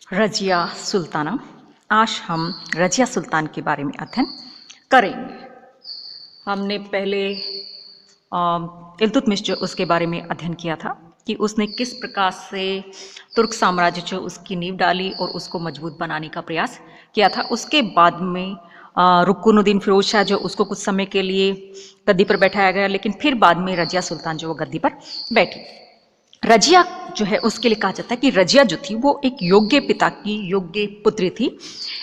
रजिया सुल्ताना। आज हम रजिया सुल्तान के बारे में अध्ययन करेंगे। हमने पहले इल्तुतमिश जो उसके बारे में अध्ययन किया था कि उसने किस प्रकार से तुर्क साम्राज्य जो उसकी नींव डाली और उसको मजबूत बनाने का प्रयास किया था। उसके बाद में रुकुनुद्दीन फिरोज शाह जो उसको कुछ समय के लिए गद्दी पर बैठाया गया, लेकिन फिर बाद में रजिया सुल्तान जो वो गद्दी पर बैठी। रजिया जो है उसके लिए कहा जाता है कि रजिया जो थी वो एक योग्य पिता की योग्य पुत्री थी।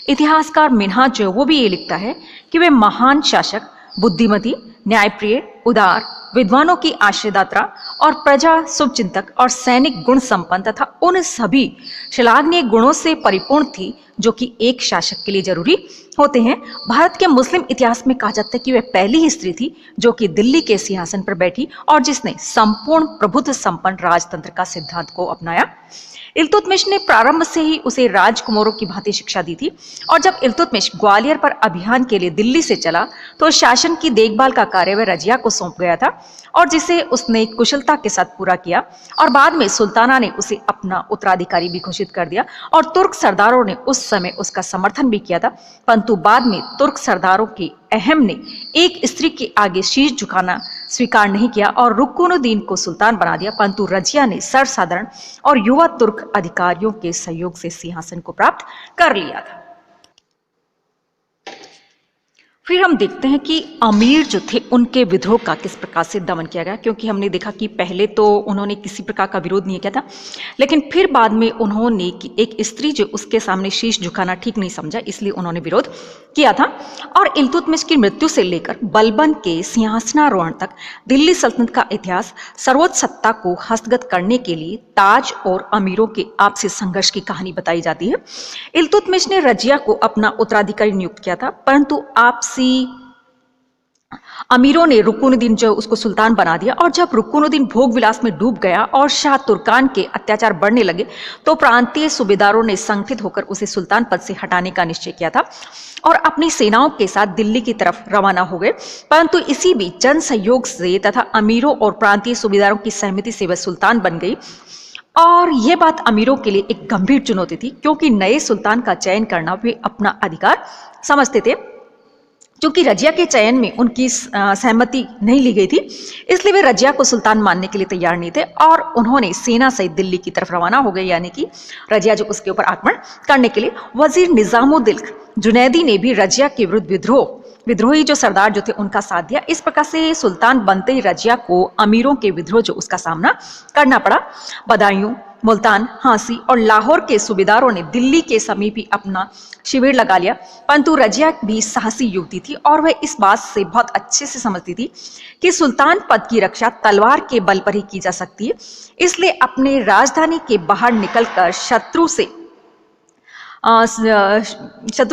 इतिहासकार मिन्हाज जो वो भी ये लिखता है कि वे महान शासक, बुद्धिमती, न्यायप्रिय, उदार, विद्वानों की आश्रयदात्रा और प्रजा शुभचिंतक और सैनिक गुण संपन्न तथा उन सभी श्लाघनीय गुणों से परिपूर्ण थी जो कि एक शासक के लिए जरूरी होते हैं। भारत के मुस्लिम इतिहास में कहा जाता है कि वह पहली ही स्त्री थी जो कि दिल्ली के सिंहासन पर बैठी और जिसने संपूर्ण प्रभुत्व संपन्न राजतंत्र का सिद्धांत को अपनाया। इल्तुतमिश ने प्रारंभ से ही उसे राजकुमारों की भांति शिक्षा दी थी और जब इल्तुतमिश ग्वालियर पर अभियान के लिए दिल्ली से चला तो शासन की देखभाल का कार्य वह रजिया को सौंप गया था और जिसे उसने कुशलता के साथ पूरा किया और बाद में सुल्ताना ने उसे अपना उत्तराधिकारी भी घोषित कर दिया और तुर्क सरदारों ने उस समय उसका समर्थन भी किया था। परंतु बाद में तुर्क सरदारों के अहम ने एक स्त्री के आगे शीश झुकाना स्वीकार नहीं किया और रुकुनुद्दीन को सुल्तान बना दिया, परंतु रजिया ने सर्वसाधारण और युवा तुर्क अधिकारियों के सहयोग से सिंहासन को प्राप्त कर लिया था। फिर हम देखते हैं कि अमीर जो थे उनके विद्रोह का किस प्रकार से दमन किया गया, क्योंकि हमने देखा कि पहले तो उन्होंने किसी प्रकार का विरोध नहीं किया था, लेकिन फिर बाद में उन्होंने एक स्त्री जो उसके सामने शीश झुकाना ठीक नहीं समझा, इसलिए उन्होंने विरोध किया था। और इल्तुतमिश की मृत्यु से लेकर बलबन के सिंहासनारोहण तक दिल्ली सल्तनत का इतिहास सर्वोच्च सत्ता को हस्तगत करने के लिए ताज और अमीरों के आपसी संघर्ष की कहानी बताई जाती है। इल्तुतमिश ने रजिया को अपना उत्तराधिकारी नियुक्त किया था, परंतु आपसी अमीरों ने रुकुनुद्दीन जो उसको सुल्तान बना दिया और जब रुकुनुद्दीन भोग विलास में डूब गया और शाह तुर्कान के अत्याचार बढ़ने लगे तो प्रांतीय सूबेदारों ने संगठित होकर उसे सुल्तान पद से हटाने का निश्चय किया था और अपनी सेनाओं के साथ दिल्ली की तरफ रवाना हो गए। परंतु इसी बीच जन सहयोग से तथा अमीरों और प्रांतीय सूबेदारों की सहमति से वह सुल्तान बन गई और यह बात अमीरों के लिए एक गंभीर चुनौती थी, क्योंकि नए सुल्तान का चयन करना वे अपना अधिकार समझते थे। क्योंकि रजिया के चयन में उनकी सहमति नहीं ली गई थी, इसलिए वे रजिया को सुल्तान मानने के लिए तैयार नहीं थे और उन्होंने सेना सहित दिल्ली की तरफ रवाना हो गए, यानी कि रजिया जो उसके ऊपर आक्रमण करने के लिए। वजीर निजामुद्दीन जुनैदी ने भी रजिया के विरुद्ध विद्रोही जो सरदार जो थे उनका साथ दिया। इस प्रकार से सुल्तान बनते ही रजिया को अमीरों के विद्रोह जो उसका सामना करना पड़ा। बदायूं, मुल्तान, हांसी और लाहौर के सूबेदारों ने दिल्ली के समीप ही अपना शिविर लगा लिया, परंतु रजिया भी साहसी युवती थी और वह इस बात से बहुत अच्छे से समझती थी कि सुल्तान पद की रक्षा तलवार के बल पर ही की जा सकती है। इसलिए अपने राजधानी के बाहर निकलकर शत्रु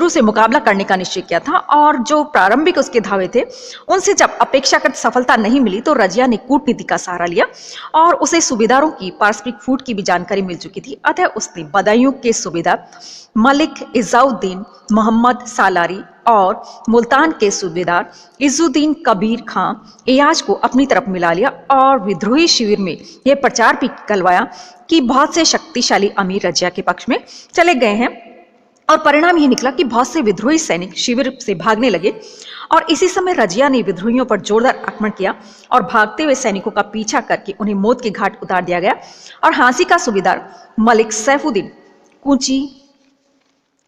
से मुकाबला करने का निश्चय किया था और जो प्रारंभिक उसके धावे थे उनसे जब अपेक्षाकृत सफलता नहीं मिली तो रजिया ने कूटनीति का सहारा लिया और उसे सूबेदारों की पारस्परिक फूट की भी जानकारी मिल चुकी थी। अतः उसने बदायूं के सूबेदार मलिक इज़्ज़ाउद्दीन मोहम्मद सालारी और मुल्तान के सूबेदार इज़्ज़ुद्दीन कबीर खां एयाज को अपनी तरफ मिला लिया और विद्रोही शिविर में यह प्रचार भी करवाया कि बहुत से शक्तिशाली अमीर रजिया के पक्ष में चले गए हैं और परिणाम यह निकला कि बहुत से विद्रोही सैनिक शिविर से भागने लगे और इसी समय रजिया ने विद्रोहियों पर जोरदार आक्रमण किया और भागते हुए सैनिकों का पीछा करके उन्हें मौत के घाट उतार दिया गया और हांसी का सूबेदार मलिक सैफुद्दीन कूची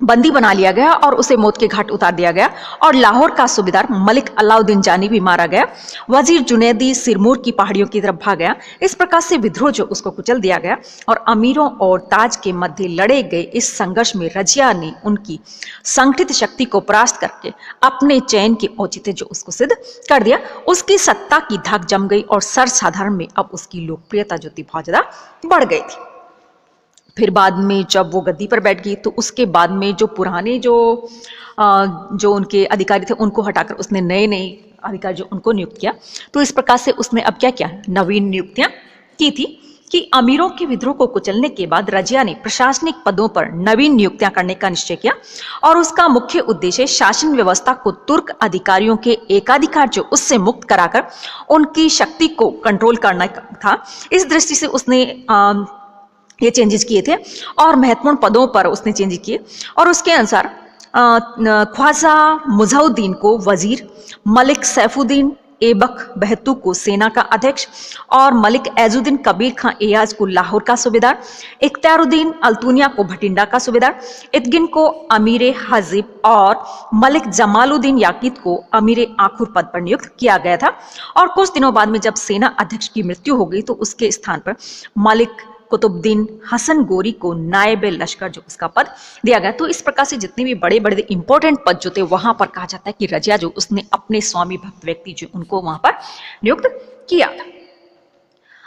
बंदी बना लिया गया और उसे मौत के घाट उतार दिया गया और लाहौर का सूबेदार मलिक अलाउद्दीन जानी भी मारा गया। वजीर जुनैदी सिरमौर की पहाड़ियों की तरफ भाग गया। इस प्रकार से विद्रोह जो उसको कुचल दिया गया और अमीरों और ताज के मध्य लड़े गए इस संघर्ष में रजिया ने उनकी संगठित शक्ति को परास्त करके अपने चयन के औचित्य जो उसको सिद्ध कर दिया। उसकी सत्ता की धाक जम गई और सर्वसाधारण में अब उसकी लोकप्रियता जो थी बहुत ज्यादा बढ़ गई थी। फिर बाद में जब वो गद्दी पर बैठ गई तो उसके बाद में जो पुराने जो उनके अधिकारी थे उनको हटाकर उसने नए अधिकारी जो उनको नियुक्त किया। तो इस प्रकार से उसने अब क्या किया, नवीन नियुक्तियां की थी कि अमीरों के विद्रोह को कुचलने के बाद रजिया ने प्रशासनिक पदों पर नवीन नियुक्तियां करने का निश्चय किया और उसका मुख्य उद्देश्य शासन व्यवस्था को तुर्क अधिकारियों के एकाधिकार जो उससे मुक्त कराकर उनकी शक्ति को कंट्रोल करना था। इस दृष्टि से उसने ये चेंजेस किए थे और महत्वपूर्ण पदों पर उसने चेंज किए। और उसके अनुसार ख्वाजा मुजाउद्दीन को वजीर, मलिक सैफुद्दीन ऐबक बहतू को सेना का अध्यक्ष और मलिक एजुद्दीन कबीर खां एयाज को लाहौर का सूबेदार, इख्तियारुद्दीन अल्तुनिया को भटिंडा का सूबेदार, इतगिन को अमीर हजीब और मलिक जमालुद्दीन याकीत को अमीर आखुर पद पर नियुक्त किया गया था। और कुछ दिनों बाद में जब सेना अध्यक्ष की मृत्यु हो गई तो उसके स्थान पर मलिक कुतुबुद्दीन हसन गोरी को नायब लश्कर जो उसका पद दिया गया। तो इस प्रकार से जितने भी बड़े बड़े इंपॉर्टेंट पद जो थे वहां पर कहा जाता है कि रजिया जो उसने अपने स्वामी भक्त व्यक्ति जो उनको वहां पर नियुक्त किया था।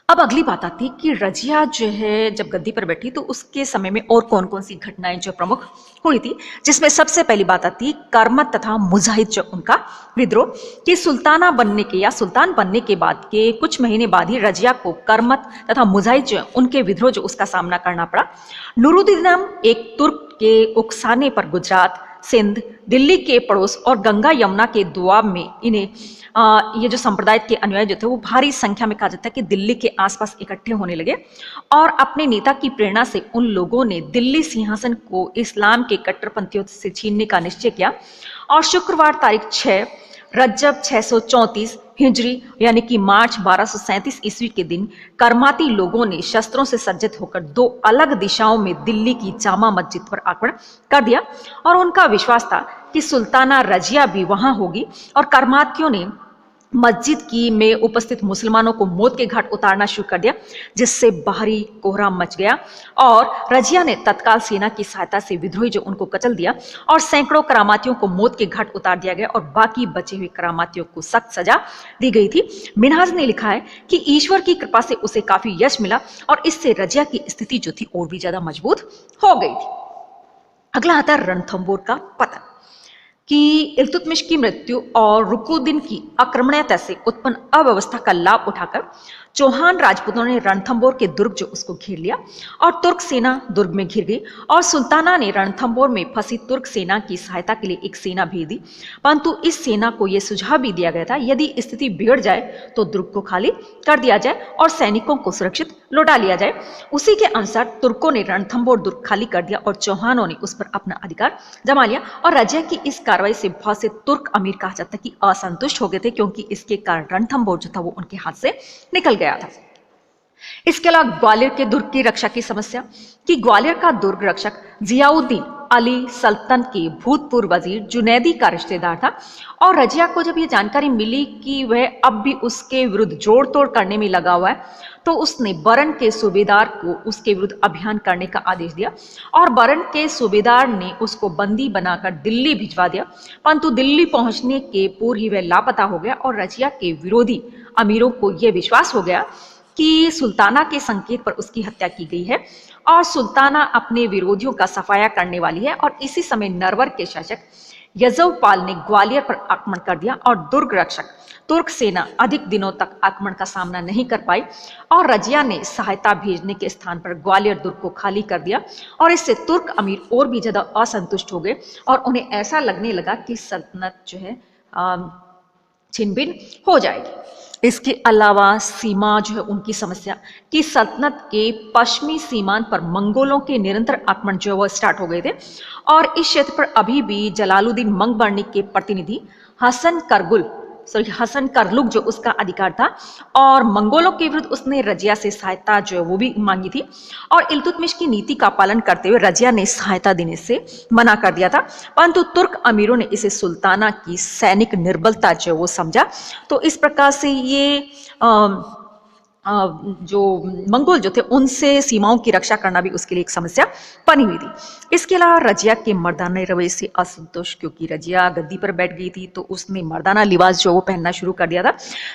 अब अगली बात आती है कि रजिया जो है जब गद्दी पर बैठी तो उसके समय में और कौन कौन सी घटनाएं जो प्रमुख हुई थी, जिसमें सबसे पहली बात आती है करमत तथा मुजाहिद जो उनका विद्रोह कि सुल्ताना बनने के या सुल्तान बनने के बाद के कुछ महीने बाद ही रजिया को करमत तथा मुजाहिद जो उनके विद्रोह जो उसका सामना करना पड़ा। नूरुद्दीन एक तुर्क के उकसाने पर गुजरात, सिंध, दिल्ली के पड़ोस और गंगा यमुना के दुआब में इन्हें ये जो संप्रदाय के अनुयायी जो थे वो भारी संख्या में कहा जाता है कि दिल्ली के आसपास इकट्ठे होने लगे और अपने नेता की प्रेरणा से उन लोगों ने दिल्ली सिंहासन को इस्लाम के कट्टरपंथियों से छीनने का निश्चय किया। और शुक्रवार तारीख 6 रज्जब 634 हिजरी यानी कि मार्च 1237 ईस्वी के दिन करमाती लोगों ने शस्त्रों से सज्जित होकर दो अलग दिशाओं में दिल्ली की जामा मस्जिद पर आक्रमण कर दिया। और उनका विश्वास था कि सुल्ताना रजिया भी वहां होगी और करमातियों ने मस्जिद की में उपस्थित मुसलमानों को मौत के घाट उतारना शुरू कर दिया, जिससे बाहरी कोहराम मच गया और रजिया ने तत्काल सेना की सहायता से विद्रोही जो उनको कचल दिया और सैकड़ों करामातियों को मौत के घाट उतार दिया गया और बाकी बचे हुए करामातियों को सख्त सजा दी गई थी। मिन्हाज ने लिखा है कि ईश्वर की कृपा से उसे काफी यश मिला और इससे रजिया की स्थिति जो थी और भी ज्यादा मजबूत हो गई थी। अगला आता है रणथंबोर का पतन कि इल्तुतमिश की मृत्यु और रुकुनुद्दीन की आक्रमणीयता से उत्पन्न अव्यवस्था का लाभ उठाकर चौहान राजपूतों ने रणथंबोर के दुर्ग जो उसको घेर लिया और तुर्क सेना दुर्ग में घिर गई और सुल्ताना ने रणथंबोर में फंसी तुर्क सेना की सहायता के लिए एक सेना भेज दी। परंतु इस सेना को यह सुझाव भी दिया गया था यदि स्थिति बिगड़ जाए तो दुर्ग को खाली कर दिया जाए और सैनिकों को सुरक्षित लौटा लिया जाए। उसी के अनुसार तुर्कों ने रणथंबोर दुर्ग खाली कर दिया और चौहानों ने उस पर अपना अधिकार जमा लिया। और रजिया की इस कार्रवाई से बहुत से तुर्क अमीर कहा जाता है कि असंतुष्ट हो गए थे क्योंकि इसके कारण रणथंबोर जो था वो उनके हाथ से निकल गया था। इसके अलावा ग्वालियर के दुर्ग की रक्षा की समस्या कि ग्वालियर का दुर्ग रक्षक जियाउद्दीन अली सल्तनत के भूतपूर्व वजीर जुनैदी का रिश्तेदार था और रजिया को जब ये जानकारी मिली कि वह अब भी उसके विरुद्ध जोड़ तोड़ करने में लगा हुआ है तो उसने बरन के सूबेदार को उसके विरुद्ध अभियान करने का आदेश दिया और बरन के सूबेदार ने उसको बंदी बनाकर दिल्ली भिजवा दिया। परंतु दिल्ली पहुंचने के पूर्व ही वह लापता हो गया और रजिया के विरोधी अमीरों को यह विश्वास हो गया कि सुल्ताना के संकेत पर उसकी हत्या की गई है और सुल्ताना अपने विरोधियों का सफाया करने वाली है। और इसी समय नरवर के शासक यजवपाल ने ग्वालियर पर आक्रमण कर दिया और दुर्ग रक्षक तुर्क सेना अधिक दिनों तक आक्रमण का सामना नहीं कर पाई और रजिया ने सहायता भेजने के स्थान पर ग्वालियर दुर्ग को खाली कर दिया। और इससे तुर्क अमीर और भी ज्यादा असंतुष्ट हो गए और उन्हें ऐसा लगने लगा कि सल्तनत जो है छिन-भिन हो जाएगी। इसके अलावा सीमा जो है उनकी समस्या कि सल्तनत के पश्चिमी सीमांत पर मंगोलों के निरंतर आक्रमण जो है वो स्टार्ट हो गए थे और इस क्षेत्र पर अभी भी जलालुद्दीन मंगबर्णी के प्रतिनिधि हसन करलुक जो उसका अधिकार था और मंगोलों के विरुद्ध उसने रजिया से सहायता जो है वो भी मांगी थी। और इल्तुतमिश की नीति का पालन करते हुए रजिया ने सहायता देने से मना कर दिया था, परंतु तुर्क अमीरों ने इसे सुल्ताना की सैनिक निर्बलता जो वो समझा। तो इस प्रकार से ये जो मंगोल जो थे उनसे सीमाओं की रक्षा करना भी उसके लिए एक समस्या बनी हुई थी। इसके अलावा रजिया के मर्दाना रवैये से असंतोष क्योंकि रजिया गद्दी पर बैठ गई थी तो उसने मर्दाना लिबास जो वो पहनना शुरू कर दिया था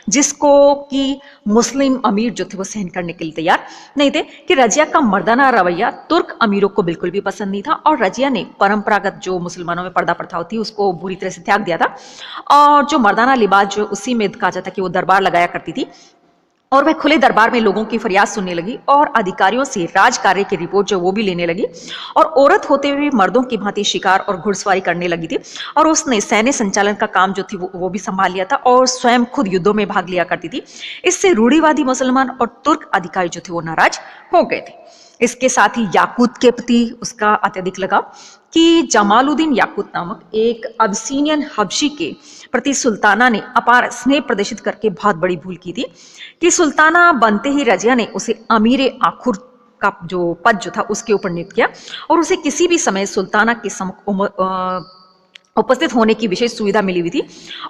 जिसको कि मुस्लिम अमीर जो थे वो सहन करने के लिए तैयार नहीं थे कि रजिया का मर्दाना रवैया तुर्क अमीरों को बिल्कुल भी पसंद नहीं था और रजिया ने परंपरागत जो मुसलमानों में पर्दा प्रथा होती है उसको बुरी तरह से त्याग दिया था और जो मर्दाना लिबास जो उसी में कहा जाता कि वो दरबार लगाया करती थी और वह खुले दरबार में लोगों की फरियाद सुनने लगी और अधिकारियों से राज कार्य की रिपोर्ट जो वो भी लेने लगी और औरत होते हुए मर्दों की भांति शिकार और घुड़सवारी करने लगी थी और उसने सैन्य संचालन का काम जो थी वो भी संभाल लिया था और स्वयं खुद युद्धों में भाग लिया करती थी। इससे रूढ़िवादी मुसलमान और तुर्क अधिकारी जो थे वो नाराज हो गए थे। इसके साथ ही याकूत के प्रति उसका अत्यधिक लगाव कि जमालुद्दीन याकूत नामक एक अबिसिनियन हबशी के प्रति सुल्ताना ने अपार स्नेह प्रदर्शित करके बहुत बड़ी भूल की थी कि सुल्ताना बनते ही रजिया ने उसे अमीर आखुर का जो पद जो था उसके ऊपर नियुक्त किया और उसे किसी भी समय सुल्ताना के उपस्थित होने की विशेष सुविधा मिली हुई थी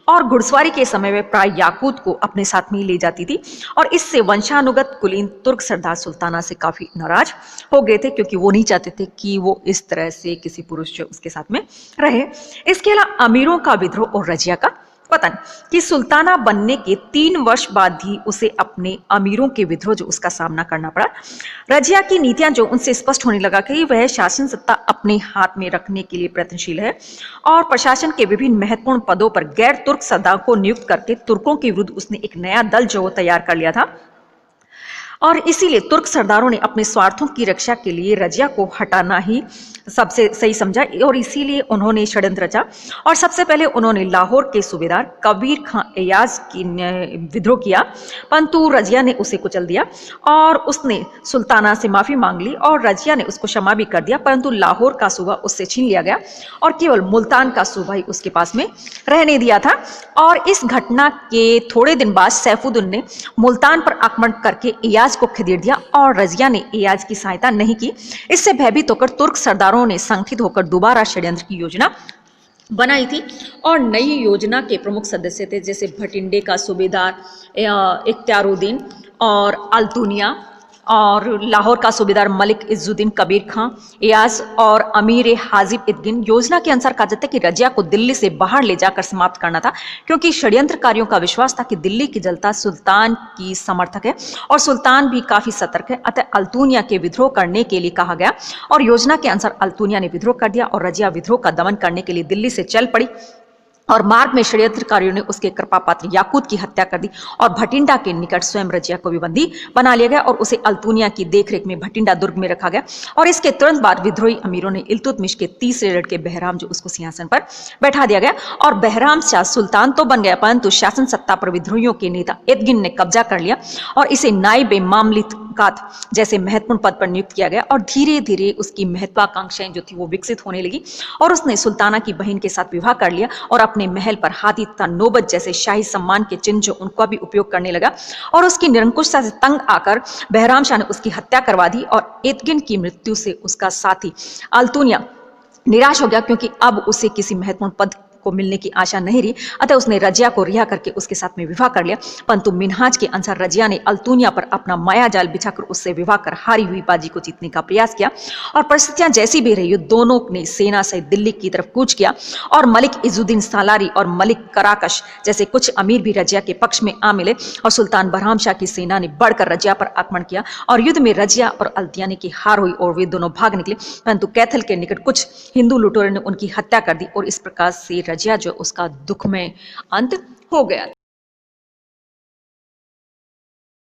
और घुड़सवारी के समय में प्राय याकूत को अपने साथ में ही ले जाती थी और इससे वंशानुगत कुलीन तुर्क सरदार सुल्ताना से काफी नाराज हो गए थे क्योंकि वो नहीं चाहते थे कि वो इस तरह से किसी पुरुष जो उसके साथ में रहे। इसके अलावा अमीरों का विद्रोह और रजिया का पतन कि सुल्ताना बनने के 3 वर्ष बाद ही उसे अपने अमीरों के विद्रोह जो उसका सामना करना पड़ा। रजिया की नीतियां जो उनसे स्पष्ट होने लगा कि वह शासन सत्ता अपने हाथ में रखने के लिए प्रयत्नशील है और प्रशासन के विभिन्न महत्वपूर्ण पदों पर गैर तुर्क सरदारों को नियुक्त करके तुर्कों के विरुद्ध उसने एक नया दल जो तैयार कर लिया था और इसीलिए तुर्क सरदारों ने अपने स्वार्थों की रक्षा के लिए रजिया को हटाना ही सबसे सही समझा और इसीलिए उन्होंने षड्यंत्र रचा और सबसे पहले उन्होंने लाहौर के सूबेदार कबीर खां एयाज की विद्रोह किया परंतु रजिया ने उसे कुचल दिया और उसने सुल्ताना से माफी मांग ली और रजिया ने उसको क्षमा भी कर दिया परंतु लाहौर का सूबा उससे छीन लिया गया और केवल मुल्तान का सूबा ही उसके पास में रहने दिया था। और इस घटना के थोड़े दिन बाद सैफुद्दीन ने मुल्तान पर आक्रमण करके एयाज को खदेड़ दिया और रजिया ने एयाज की सहायता नहीं की। इससे भयभीत होकर तुर्क सरदारों ने संगठित होकर दोबारा षड्यंत्र की योजना बनाई थी और नई योजना के प्रमुख सदस्य थे जैसे भटिंडे का सूबेदार इख्तियारुद्दीन और अल्तुनिया और लाहौर का सूबेदार मलिक इज्जुद्दीन कबीर खां एयाज और अमीर हाजिब इद्दीन। योजना के अनुसार कहा जाता है कि रजिया को दिल्ली से बाहर ले जाकर समाप्त करना था क्योंकि षड्यंत्रकारियों का विश्वास था कि दिल्ली की जनता सुल्तान की समर्थक है और सुल्तान भी काफी सतर्क है। अतः अल्तुनिया के विद्रोह करने के लिए कहा गया और योजना के अनुसार अल्तुनिया ने विद्रोह कर दिया और रजिया विद्रोह का दमन करने के लिए दिल्ली से चल पड़ी और मार्ग में षड्यंत्रकारियों ने उसके कृपा पात्र याकूत की हत्या कर दी और भटिंडा के निकट स्वयं रजिया को भी बंदी बना लिया गया और उसे अल्तुनिया की देखरेख में भटिंडा दुर्ग में रखा गया और इसके तुरंत बाद विद्रोही अमीरों ने इल्तुतमिश के तीसरे लड़के बहराम जो उसको सिंहासन पर बैठा दिया गया और बहराम शाह सुल्तान तो बन गया परंतु शासन सत्ता पर विद्रोहियों के नेता एदगिन ने कब्जा कर लिया और इसे नाइब मामलिकात जैसे महत्वपूर्ण पद पर नियुक्त किया गया और धीरे धीरे उसकी महत्वाकांक्षाएं जो थी वो विकसित होने लगी और उसने सुल्ताना की बहन के साथ विवाह कर लिया और अपने महल पर हाथी तथा नौबत जैसे शाही सम्मान के चिन्ह जो उनका भी उपयोग करने लगा और उसकी निरंकुशता से तंग आकर बहराम शाह ने उसकी हत्या करवा दी और एदगिन की मृत्यु से उसका साथी अल्तुनिया निराश हो गया क्योंकि अब उसे किसी महत्वपूर्ण पद को मिलने की आशा नहीं रही। अतः उसने रजिया को रिहा करके उसके साथ में विवाह कर लिया परंतु मिन्हाज के अनुसार रजिया ने अल्तुनिया पर अपना माया जाल बिछाकर उससे विवाह कर हारी हुई बाजी को जीतने का प्रयास किया और परिस्थितियां जैसी भी रही दोनों ने सेना सहित दिल्ली की तरफ कूच किया और मलिक इजुद्दीन सालारी और मलिक कराकश जैसे कुछ अमीर भी रजिया के पक्ष में आ मिले और सुल्तान बहराम शाह की सेना ने बढ़कर रजिया पर आक्रमण किया और युद्ध में रजिया और अल्तियानी की हार हुई और वे दोनों भाग निकले परंतु कैथल के निकट कुछ हिंदू लुटेरों ने उनकी हत्या कर दी और इस प्रकार से रजिया जो उसका दुखमय अंत हो गया।